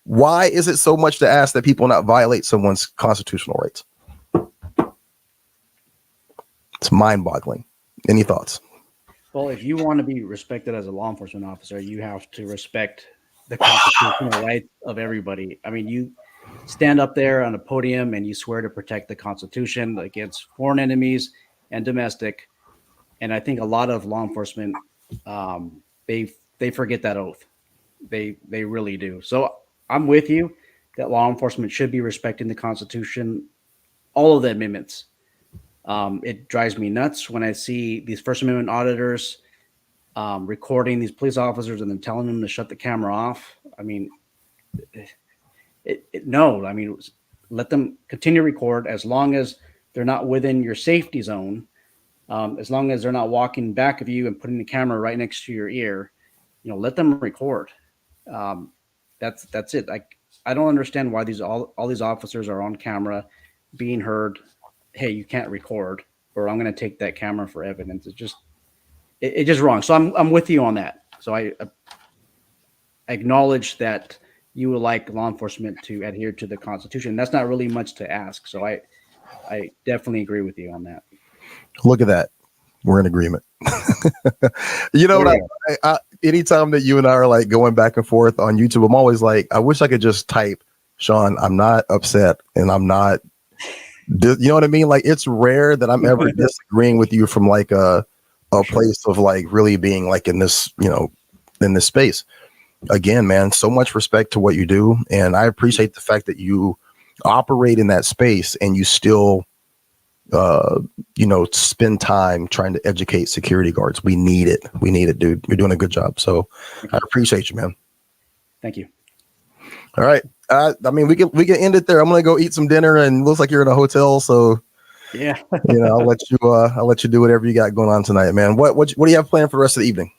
why is it so much to ask that people not violate someone's constitutional rights? It's mind-boggling. Any thoughts? Well, if you want to be respected as a law enforcement officer, you have to respect the constitutional rights of everybody. I mean, you stand up there on a podium and you swear to protect the Constitution against foreign enemies and domestic. And I think a lot of law enforcement, they forget that oath. They really do. So I'm with you that law enforcement should be respecting the Constitution, all of the amendments. It drives me nuts when I see these First Amendment auditors recording these police officers and then telling them to shut the camera off. I mean, no. I mean, let them continue to record as long as they're not within your safety zone. As long as they're not walking back of you and putting the camera right next to your ear, let them record. That's it. I don't understand why all these officers are on camera being heard. Hey, you can't record, or I'm going to take that camera for evidence. It's just wrong. So I'm with you on that. So I acknowledge that you would like law enforcement to adhere to the Constitution. That's not really much to ask. So I definitely agree with you on that. Look at that. We're in agreement. What anytime that you and I are like going back and forth on YouTube, I'm always like, I wish I could just type, Sean, I'm not upset and I'm not, you know what I mean? Like, it's rare that I'm ever disagreeing with you from like a place of like really being like in this, in this space. Again, man, so much respect to what you do. And I appreciate the fact that you operate in that space and you still, spend time trying to educate security guards. We need it, dude. You're doing a good job. So I appreciate you, man. Thank you. All right. I mean, we can end it there. I'm going to go eat some dinner, and looks like you're in a hotel. So yeah, I'll let you do whatever you got going on tonight, man. What do you have planned for the rest of the evening?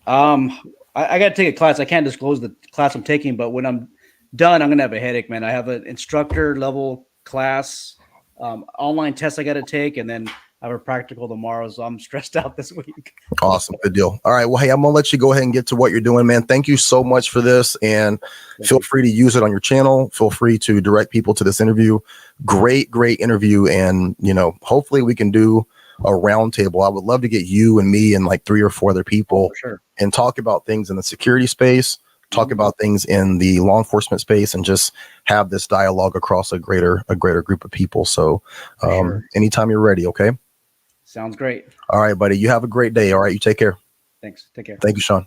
I got to take a class. I can't disclose the class I'm taking, but when I'm done, I'm going to have a headache, man. I have an instructor level class, online test I got to take, and then I have a practical tomorrow. So I'm stressed out this week. Awesome. Good deal. All right. Well, hey, I'm going to let you go ahead and get to what you're doing, man. Thank you so much for this. And feel free to use it on your channel. Feel free to direct people to this interview. Great interview. And, hopefully we can do a roundtable. I would love to get you and me and like 3 or 4 other people and talk about things in the security space, talk about things in the law enforcement space, and just have this dialogue across a greater group of people. So anytime you're ready. Okay. Sounds great. All right, buddy. You have a great day. All right. You take care. Thanks. Take care. Thank you, Sean.